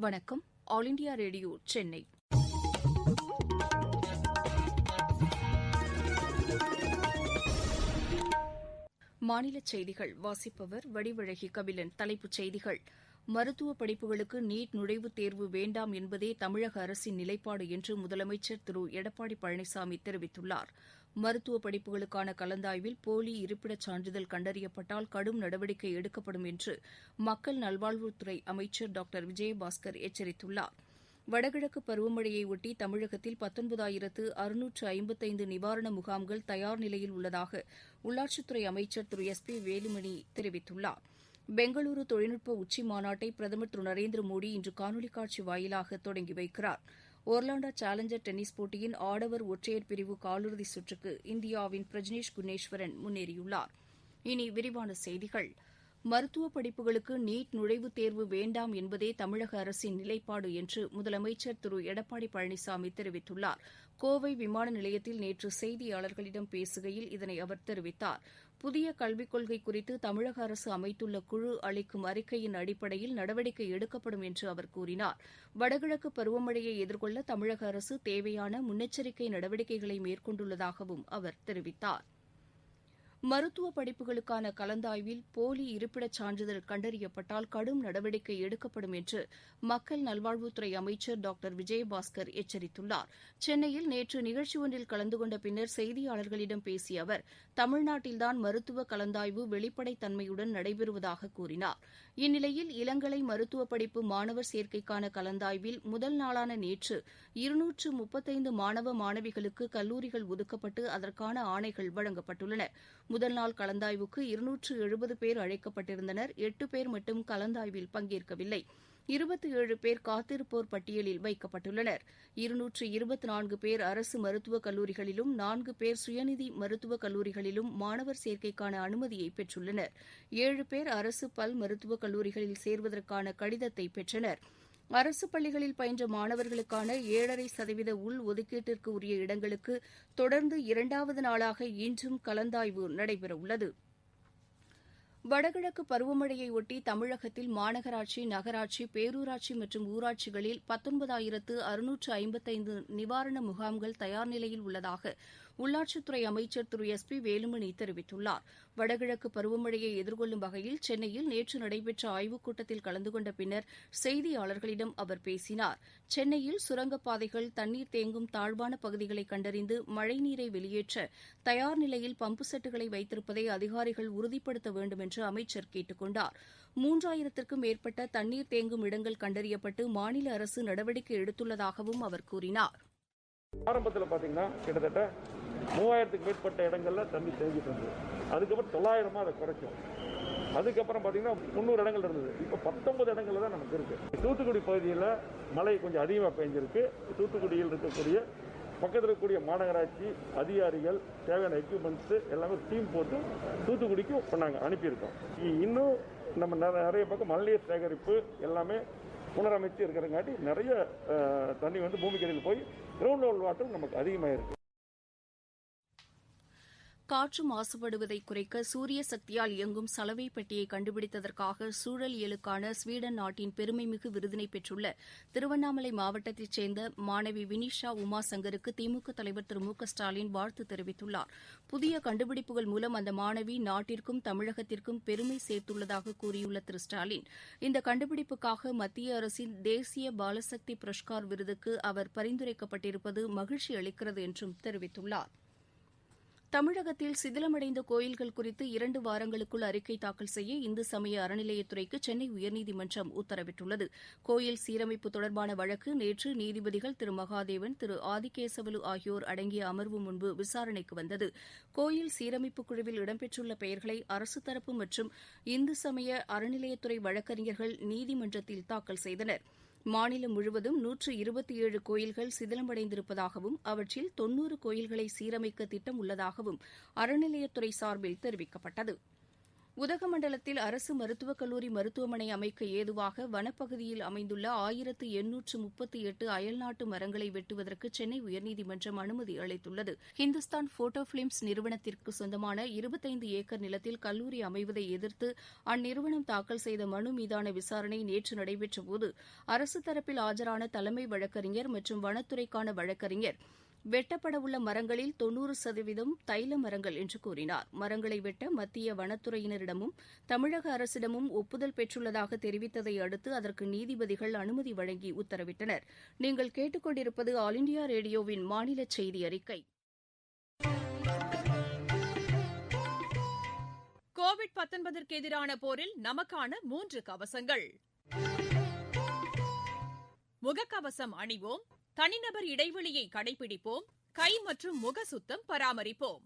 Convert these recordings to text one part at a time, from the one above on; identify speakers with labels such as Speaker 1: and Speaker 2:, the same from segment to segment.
Speaker 1: வணக்கம். All India radio Chennai. மாநிலச் செய்திகள் வாசிப்பவர் வடிவழகி கபிலன். தலைப்புச் செய்திகள்: மருத்துவ படிப்புகளுக்கு நீட் நுழைவுத் தேர்வு வேண்டாம் என்பதே தமிழக அரசின் நிலைப்பாடு என்று முதலமைச்சர் திரு எடப்பாடி பழனிசாமி தெரிவித்துள்ளார். மருத்துவ படிப்புகளுக்கான கலந்தாய்வில் போலி இருப்பிடச் சான்றிதழ் கண்டறியப்பட்டால் கடும் நடவடிக்கை எடுக்கப்படும் என்று மக்கள் நல்வாழ்வுத்துறை அமைச்சர் டாக்டர் விஜயபாஸ்கர் எச்சரித்துள்ளார். வடகிழக்கு பருவமழையை ஒட்டி தமிழகத்தில் 19,655 நிவாரண முகாம்கள் தயார் நிலையில் உள்ளதாக உள்ளாட்சித்துறை அமைச்சர் திரு எஸ் பி வேலுமணி தெரிவித்துள்ளார். பெங்களூரு தொழில்நுட்ப உச்சி மாநாட்டை பிரதமர் திரு நரேந்திர மோடி இன்று காணொலி காட்சி வாயிலாக தொடங்கி வைக்கிறார். ஒர்லாண்டோ சேலஞ்சர் டென்னிஸ் போட்டியின் ஆடவர் ஒற்றையர் பிரிவு காலிறுதி சுற்றுக்கு இந்தியாவின் பிரஜ்னேஷ் குன்னேஸ்வரன் முன்னேறியுள்ளார். இனி விரிவான செய்திகள். மருத்துவ படிப்புகளுக்கு நீட் நுழைவுத் தேர்வு வேண்டாம் என்பதே தமிழக அரசின் நிலைப்பாடு என்று முதலமைச்சர் திரு எடப்பாடி பழனிசாமி தெரிவித்துள்ளார். கோவை விமான நிலையத்தில் நேற்று செய்தியாளர்களிடம் பேசுகையில் இதனை அவர் தெரிவித்தார். புதிய கல்விக் கொள்கை குறித்து தமிழக அரசு அமைத்துள்ள குழு அளிக்கும் அறிக்கையின் அடிப்படையில் நடவடிக்கை எடுக்கப்படும் என்று அவர் கூறினார். வடகிழக்கு பருவமழையை எதிர்கொள்ள தமிழக அரசு தேவையான முன்னெச்சரிக்கை நடவடிக்கைகளை மேற்கொண்டுள்ளதாகவும் அவர் தெரிவித்தார். மருத்துவ படிப்புகளுக்கான கலந்தாய்வில் போலி இருப்பிடச் சான்றிதழ் கண்டறியப்பட்டால் கடும் நடவடிக்கை எடுக்கப்படும் என்று மக்கள் நல்வாழ்வுத்துறை அமைச்சர் டாக்டர் விஜயபாஸ்கர் எச்சரித்துள்ளார். சென்னையில் நேற்று நிகழ்ச்சி ஒன்றில் கலந்து கொண்ட பின்னர் செய்தியாளர்களிடம் பேசிய அவர், தமிழ்நாட்டில்தான் மருத்துவ கலந்தாய்வு வெளிப்படைத் தன்மையுடன் நடைபெறுவதாக கூறினார். இந்நிலையில் இளங்கலை மருத்துவ படிப்பு மாணவர் சேர்க்கைக்கான கலந்தாய்வில் முதல் நாளான நேற்று 235 மாணவ மாணவிகளுக்கு கல்லூரிகள் ஒதுக்கப்பட்டு அதற்கான ஆணைகள் வழங்கப்பட்டுள்ளன. முதல் நாள் கலந்தாய்வுக்கு 270 பேர் அழைக்கப்பட்டிருந்தனர். 8 பேர் மட்டும் கலந்தாய்வில் பங்கேற்கவில்லை. 27 பேர் காத்திருப்போர் பட்டியலில் வைக்கப்பட்டுள்ளனர். 224 பேர் அரசு மருத்துவக் கல்லூரிகளிலும் 4 பேர் சுயநிதி மருத்துவக் கல்லூரிகளிலும் மாணவர் சேர்க்கைக்கான அனுமதியை பெற்றுள்ளனர். 7 பேர் அரசு பல் மருத்துவக் கல்லூரிகளில் சேர்வதற்கான கடிதத்தை பெற்றனர். அரசு பள்ளிகளில் பயின்ற மாணவர்களுக்கான 7.5% உள் ஒதுக்கீட்டிற்கு உரிய இடங்களுக்கு தொடர்ந்து 2வது நாளாக இன்றும் கலந்தாய்வு நடைபெறவுள்ளது. வடகிழக்கு பருவமழையை ஒட்டி தமிழகத்தில் மாநகராட்சி, நகராட்சி, பேரூராட்சி மற்றும் ஊராட்சிகளில் 19,655 நிவாரண முகாம்கள் தயார் நிலையில் உள்ளதாக உள்ளாட்சித்துறை அமைச்சர் திரு எஸ் பி வேலுமணி தெரிவித்துள்ளார். வடகிழக்கு பருவமழையை எதிர்கொள்ளும் வகையில் சென்னையில் நேற்று நடைபெற்ற ஆய்வுக் கூட்டத்தில் கலந்து கொண்ட பின்னர் செய்தியாளர்களிடம் அவர் பேசினார். சென்னையில் சுரங்கப்பாதைகள், தண்ணீர் தேங்கும் தாழ்வான பகுதிகளை கண்டறிந்து மழைநீரை வெளியேற்ற தயார் நிலையில் பம்பு செட்டுகளை வைத்திருப்பதை அதிகாரிகள் உறுதிப்படுத்த வேண்டும் என்று அமைச்சர் கேட்டுக் கொண்டார். 3000த்திற்கும் மேற்பட்ட தண்ணீர் தேங்கும் இடங்கள் கண்டறியப்பட்டு மாநில அரசு நடவடிக்கை எடுத்துள்ளதாகவும் அவர் கூறினார்.
Speaker 2: ஆரம்பத்தில் பார்த்தீங்கன்னா கிட்டத்தட்ட 3000த்துக்கு மேற்பட்ட இடங்கள்ல தண்ணி தேங்கிட்டு இருந்தது. அதுக்கப்புறம் 900 அதை குறைச்சோம். அதுக்கப்புறம் பார்த்தீங்கன்னா 300 இடங்கள் இருந்தது. இப்போ 19 இடங்கள்ல தான் நமக்கு இருக்கு. தூத்துக்குடி பகுதியில் மழை கொஞ்சம் அதிகமாக பெஞ்சிருக்கு. தூத்துக்குடியில் இருக்கக்கூடிய பக்கத்தில் இருக்கக்கூடிய மாநகராட்சி அதிகாரிகள் தேவையான எக்யூப்மெண்ட்ஸ் எல்லாமே டீம் போட்டு தூத்துக்குடிக்கு நாங்கள் அனுப்பியிருக்கோம். இன்னும் நம்ம நிறைய பக்கம் மழைநீர் சேகரிப்பு எல்லாமே புனரமைச்சு இருக்கிறங்காட்டி நிறைய தண்ணி பூமிக்கடியில் போய் கிரவுண்ட் லெவல் வாட்டர் நமக்கு அதிகமாக இருக்கு.
Speaker 1: காற்று மாசுபடுவதை குறைக்க சூரிய சக்தியால் இயங்கும் சலவை பெட்டியை கண்டுபிடித்ததற்காக சூழலியலுக்கான ஸ்வீடன் நாட்டின் பெருமைமிகு விருதினை பெற்றுள்ள திருவண்ணாமலை மாவட்டத்தைச் சேர்ந்த மாணவி வினிஷா உமாசங்கருக்கு திமுக தலைவர் திரு மு க ஸ்டாலின் வாழ்த்து தெரிவித்துள்ளார். புதிய கண்டுபிடிப்புகள் மூலம் அந்த மாணவி நாட்டிற்கும் தமிழகத்திற்கும் பெருமை சேர்த்துள்ளதாக கூறியுள்ள திரு ஸ்டாலின், இந்த கண்டுபிடிப்புக்காக மத்திய அரசின் தேசிய பாலசக்தி புரஸ்கார் விருதுக்கு அவர் பரிந்துரைக்கப்பட்டிருப்பது மகிழ்ச்சி அளிக்கிறது என்றும் தெரிவித்துள்ளார். தமிழகத்தில் சிதிலமடைந்த கோயில்கள் குறித்து 2 வாரங்களுக்குள் அறிக்கை தாக்கல் செய்ய இந்து சமய அறநிலையத்துறைக்கு சென்னை உயர்நீதிமன்றம் உத்தரவிட்டுள்ளது. கோயில் சீரமைப்பு தொடர்பான வழக்கு நேற்று நீதிபதிகள் திரு மகாதேவன், திரு ஆதிகேசவலு ஆகியோர் அடங்கிய அமர்வு முன்பு விசாரணைக்கு வந்தது. கோயில் சீரமைப்பு குழுவில் இடம்பெற்றுள்ள பெயர்களை அரசு தரப்பு மற்றும் இந்து சமய அறநிலையத்துறை வழக்கறிஞர்கள் நீதிமன்றத்தில் தாக்கல் செய்தனர். மாநிலம் முழுவதும் 127 கோயில்கள் சிதிலமடைந்திருப்பதாகவும் அவற்றில் 90 கோயில்களை சீரமைக்க திட்டம் உள்ளதாகவும் அறநிலையத்துறை சார்பில் தெரிவிக்கப்பட்டது. உதகமண்டலத்தில் அரசு மருத்துவக் கல்லூரி மருத்துவமனை அமைக்க ஏதுவாக வனப்பகுதியில் அமைந்துள்ள 1838 அயல்நாட்டு மரங்களை வெட்டுவதற்கு சென்னை உயர்நீதிமன்றம் அனுமதி அளித்துள்ளது. ஹிந்துஸ்தான் போட்டோ பிலிம்ஸ் நிறுவனத்திற்கு சொந்தமான 25 ஏக்கர் நிலத்தில் கல்லூரி அமைவதை எதிர்த்து அந்நிறுவனம் தாக்கல் செய்த மனு மீதான விசாரணை நேற்று நடைபெற்றபோது அரசு தரப்பில் ஆஜரான தலைமை வழக்கறிஞர் மற்றும் வனத்துறைக்கான வழக்கறிஞர் வெட்டப்படவுள்ள மரங்களில் 90% தைல மரங்கள் என்று கூறினார். மரங்களை வெட்ட மத்திய வனத்துறையினரிடமும் தமிழக அரசிடமும் ஒப்புதல் பெற்றுள்ளதாக தெரிவித்ததை அடுத்து அதற்கு நீதிபதிகள் அனுமதி வழங்கி உத்தரவிட்டனர். நீங்கள் கேட்டுக்கொண்டிருப்பது ஆல் இண்டியா ரேடியோவின் மாநில செய்தி அறிக்கை.
Speaker 3: கோவிட்-19 எதிரான போரில் நமக்கான 3 கவசங்கள். முகக்கவசம் அணிவோம், தனிநபர் இடைவெளியை கடைபிடிப்போம், கை மற்றும் முக சுத்தம் பராமரிப்போம்.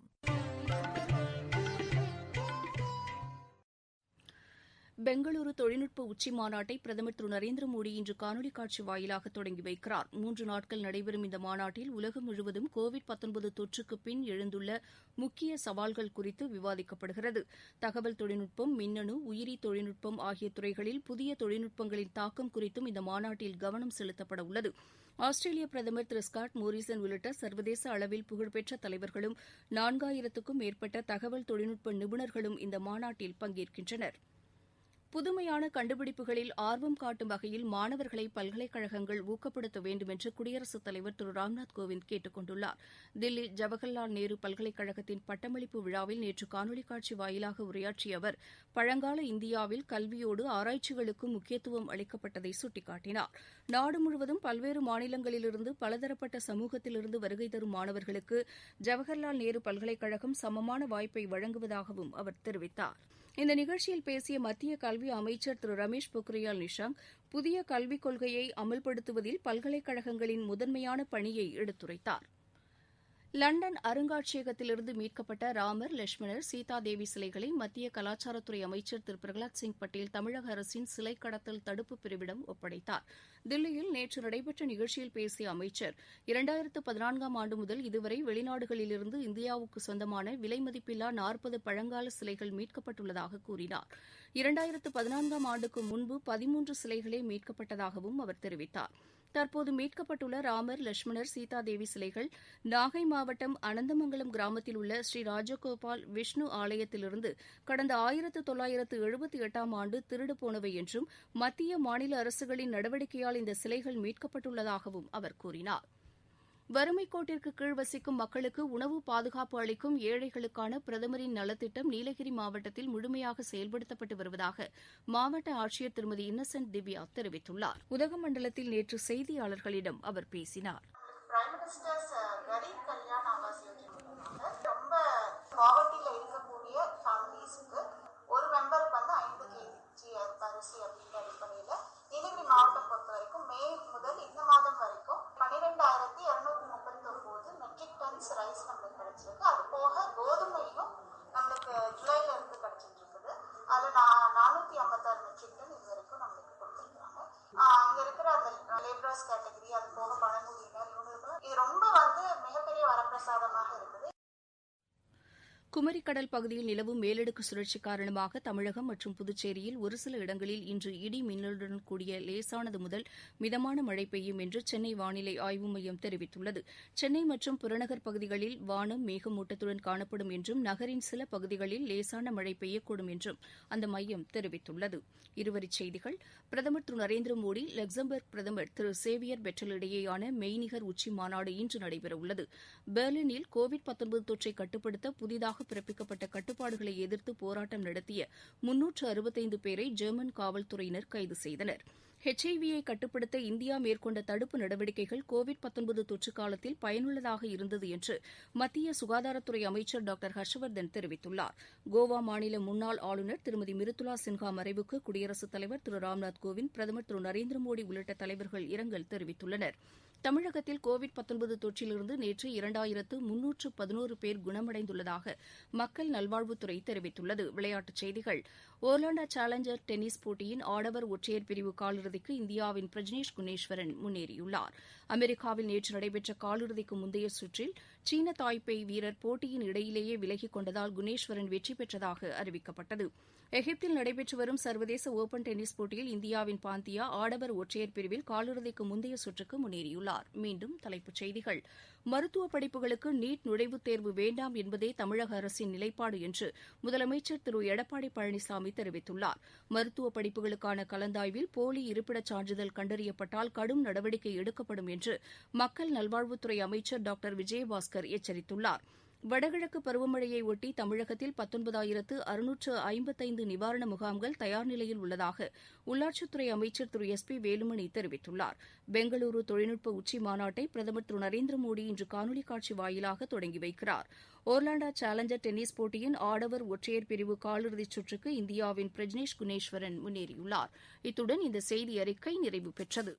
Speaker 1: பெங்களூரு தொழில்நுட்ப உச்சி மாநாட்டை பிரதமர் திரு நரேந்திர மோடி இன்று காணொலி காட்சி வாயிலாக தொடங்கி வைக்கிறார். 3 நாட்கள் நடைபெறும் இந்த மாநாட்டில் உலகம் முழுவதும் கோவிட்-19 தொற்றுக்கு பின் எழுந்துள்ள முக்கிய சவால்கள் குறித்து விவாதிக்கப்படுகிறது. தகவல் தொழில்நுட்பம், மின்னணு, உயிரி தொழில்நுட்பம் ஆகிய துறைகளில் புதிய தொழில்நுட்பங்களின் தாக்கம் குறித்தும் இந்த மாநாட்டில் கவனம் செலுத்தப்பட உள்ளது. ஆஸ்திரேலிய பிரதமர் திரு ஸ்காட் மோரிசன் உள்ளிட்ட சர்வதேச அளவில் புகழ்பெற்ற தலைவர்களும் 4000க்கும் மேற்பட்ட தகவல் தொழில்நுட்ப நிபுணர்களும் இந்த மாநாட்டில் பங்கேற்கின்றனர். புதுமையான கண்டுபிடிப்புகளில் ஆர்வம் காட்டும் வகையில் மாணவர்களை பல்கலைக்கழகங்கள் ஊக்கப்படுத்த வேண்டும் என்று குடியரசுத் தலைவர் திரு ராம்நாத் கோவிந்த் கேட்டுக் கொண்டுள்ளார். தில்லி ஜவஹர்லால் நேரு பல்கலைக்கழகத்தின் பட்டமளிப்பு விழாவில் நேற்று காணொலி காட்சி வாயிலாக உரையாற்றிய அவர் பழங்கால இந்தியாவில் கல்வியோடு ஆராய்ச்சிகளுக்கும் முக்கியத்துவம் அளிக்கப்பட்டதை சுட்டிக்காட்டினார். நாடு முழுவதும் பல்வேறு மாநிலங்களிலிருந்து பலதரப்பட்ட சமூகத்திலிருந்து வருகை தரும் மாணவர்களுக்கு ஜவஹர்லால் நேரு பல்கலைக்கழகம் சமமான வாய்ப்பை வழங்குவதாகவும் அவர் தெரிவித்தார். இந்த நிகழ்ச்சியில் பேசிய மத்திய கல்வி அமைச்சர் திரு ரமேஷ் பொக்ரியால் நிஷாங்க் புதிய கல்விக் கொள்கையை அமல்படுத்துவதில் பல்கலைக்கழகங்களின் முதன்மையான பணியை எடுத்துரைத்தார். லண்டன் அருங்காட்சியகத்திலிருந்து மீட்கப்பட்ட ராமர், லட்சுமணர், சீதாதேவி சிலைகளை மத்திய கலாச்சாரத்துறை அமைச்சர் திரு பிரகலாத் சிங் பட்டேல் தமிழக அரசின் சிலை கடத்தல் தடுப்பு பிரிவிடம் ஒப்படைத்தார். தில்லியில் நேற்று நடைபெற்ற நிகழ்ச்சியில் பேசிய அமைச்சர் 2014ஆம் ஆண்டு முதல் இதுவரை வெளிநாடுகளிலிருந்து இந்தியாவுக்கு சொந்தமான விலை மதிப்பில்லா 40 பழங்கால சிலைகள் மீட்கப்பட்டுள்ளதாக கூறினார். 2014ஆம் ஆண்டுக்கு முன்பு 13 சிலைகளே மீட்கப்பட்டதாகவும் அவர் தெரிவித்தார். தற்போது மீட்கப்பட்டுள்ள ராமர், லட்சுமணர், சீதாதேவி சிலைகள் நாகை மாவட்டம் அனந்தமங்கலம் கிராமத்தில் உள்ள ஸ்ரீ ராஜகோபால் விஷ்ணு ஆலயத்திலிருந்து கடந்த 1978ஆம் ஆண்டு திருடு போனவை என்றும் மத்திய, மாநில அரசுகளின் நடவடிக்கையால் இந்த சிலைகள் மீட்கப்பட்டுள்ளதாகவும் அவர் கூறினார். வறுமை கோட்டிற்கு கீழ் வசிக்கும் மக்களுக்கு உணவு பாதுகாப்பு அளிக்கும் ஏழைகளுக்கான பிரதமரின் நலத்திட்டம் நீலகிரி மாவட்டத்தில் முழுமையாக செயல்படுத்தப்பட்டு வருவதாக மாவட்ட ஆட்சியர் திருமதி இன்னசென்ட் திவ்யா தெரிவித்துள்ளார். உதகமண்டலத்தில் நேற்று செய்தியாளர்களிடம் அவர் பேசினார்.
Speaker 4: நீலகிரி மாவட்டம் பொறுத்த வரைக்கும் மே முதல் இந்த மாதம் வரைக்கும் 12,239 மெட்ரிக் டன்ஸ் ரைஸ் நம்மளுக்கு கிடைச்சிருக்கு. அது போக கோதுமையும் நம்மளுக்கு ஜூலைல இருந்து கிடைச்சிட்டு இருக்குது. அதுல 456 மெட்ரிக் டன் இது வரைக்கும் நம்மளுக்கு கொடுத்துருக்காங்க. இங்க இருக்கிற அந்த லேபரர்ஸ் கேட்டகரி, அது போக பழங்குடியினர், இவங்களுக்கு இது ரொம்ப மிகப்பெரிய வரப்பிரசாதமாக இருக்குது.
Speaker 1: குமரிக்கடல் பகுதியில் நிலவும் மேலடுக்கு சுழற்சி காரணமாக தமிழகம் மற்றும் புதுச்சேரியில் ஒரு சில இடங்களில் இன்று இடி மின்னலுடன் கூடிய லேசானது முதல் மிதமான மழை பெய்யும் என்று சென்னை வானிலை ஆய்வு மையம் தெரிவித்துள்ளது. சென்னை மற்றும் புறநகர் பகுதிகளில் வானம் மேகமூட்டத்துடன் காணப்படும் என்றும் நகரின் சில பகுதிகளில் லேசான மழை பெய்யக்கூடும் என்றும் அந்த மையம் தெரிவித்துள்ளது. இருவரிச் செய்திகள். பிரதமர் திரு நரேந்திர மோடி லக்சம்பர்க் பிரதமர் திரு சேவியர் பெட்டல் இடையேயான மெய்நிகர் உச்சி மாநாடு இன்று நடைபெறவுள்ளது. பெர்லினில் கோவிட்-19 தொற்றை கட்டுப்படுத்த புதிதாக பிறப்பிக்கப்பட்ட கட்டுப்பாடுகளை எதிர்த்து போராட்டம் நடத்திய 365 பேரை ஜெர்மன் காவல்துறையினர் கைது செய்தனர். HIV-யை கட்டுப்படுத்த இந்தியா மேற்கொண்ட தடுப்பு நடவடிக்கைகள் கோவிட்-19 தொற்று காலத்தில் பயனுள்ளதாக இருந்தது என்று மத்திய சுகாதாரத்துறை அமைச்சர் டாக்டர் ஹர்ஷவர்தன் தெரிவித்துள்ளார். கோவா மாநில முன்னாள் ஆளுநர் திருமதி மிருதுளா சின்ஹா மறைவுக்கு குடியரசுத் தலைவர் திரு ராம்நாத் கோவிந்த், பிரதமர் திரு நரேந்திர மோடி உள்ளிட்ட தலைவர்கள் இரங்கல் தெரிவித்துள்ளனர். தமிழகத்தில் கோவிட்-19 தொற்றிலிருந்து நேற்று 2311 பேர் குணமடைந்துள்ளதாக மக்கள் நல்வாழ்வுத்துறை தெரிவித்துள்ளது. விளையாட்டுச் செய்திகள். ஒர்லாண்டோ சேலஞ்சர் டென்னிஸ் போட்டியின் ஆடவர் ஒற்றையர் பிரிவு காலிறுதிக்கு இந்தியாவின் பிரஜ்னேஷ் குணேஸ்வரன் முன்னேறியுள்ளார். அமெரிக்காவில் நேற்று நடைபெற்ற காலிறுதிக்கு முந்தைய சுற்றில் சீன தாய்பேய் வீரர் போட்டியின் இடையிலேயே விலகிக் கொண்டதால் குணேஸ்வரன் வெற்றி பெற்றதாக அறிவிக்கப்பட்டது. எகிப்தில் நடைபெற்று வரும் சர்வதேச ஒபன் டென்னிஸ் போட்டியில் இந்தியாவின் பாந்தியா ஆடவர் ஒற்றையர் பிரிவில் காலிறுதிக்கு முந்தைய சுற்றுக்கு முன்னேறியுள்ளார். மீண்டும் தலைப்புச் செய்திகள். மருத்துவ படிப்புகளுக்கு நீட் நுழைவுத் தேர்வு வேண்டாம் என்பதே தமிழக அரசின் நிலைப்பாடு என்று முதலமைச்சர் திரு எடப்பாடி பழனிசாமி தெரிவித்துள்ளார். மருத்துவ படிப்புகளுக்கான கலந்தாய்வில் போலி இருப்பிடச் சான்றிதழ் கண்டறியப்பட்டால் கடும் நடவடிக்கை எடுக்கப்படும் என்று மக்கள் நல்வாழ்வுத்துறை அமைச்சர் டாக்டர் விஜயபாஸ்கர் எச்சரித்துள்ளார். வடகிழக்கு பருவமழையை ஒட்டி தமிழகத்தில் 19,655 நிவாரண முகாம்கள் தயார் நிலையில் உள்ளதாக உள்ளாட்சித்துறை அமைச்சர் திரு SP வேலுமணி தெரிவித்துள்ளார். பெங்களூரு தொழில்நுட்ப உச்சி மாநாட்டை பிரதமர் திரு நரேந்திர மோடி இன்று காணொலி காட்சி வாயிலாக தொடங்கி வைக்கிறார். ஒர்லாண்டோ சேலஞ்சர் டென்னிஸ் போட்டியின் ஆடவர் ஒற்றையர் பிரிவு காலிறுதிச் சுற்றுக்கு இந்தியாவின் பிரஜ்னேஷ் குணேஸ்வரன் முன்னேறியுள்ளார். இத்துடன் இந்த செய்தி அறிக்கை நிறைவு பெற்றது.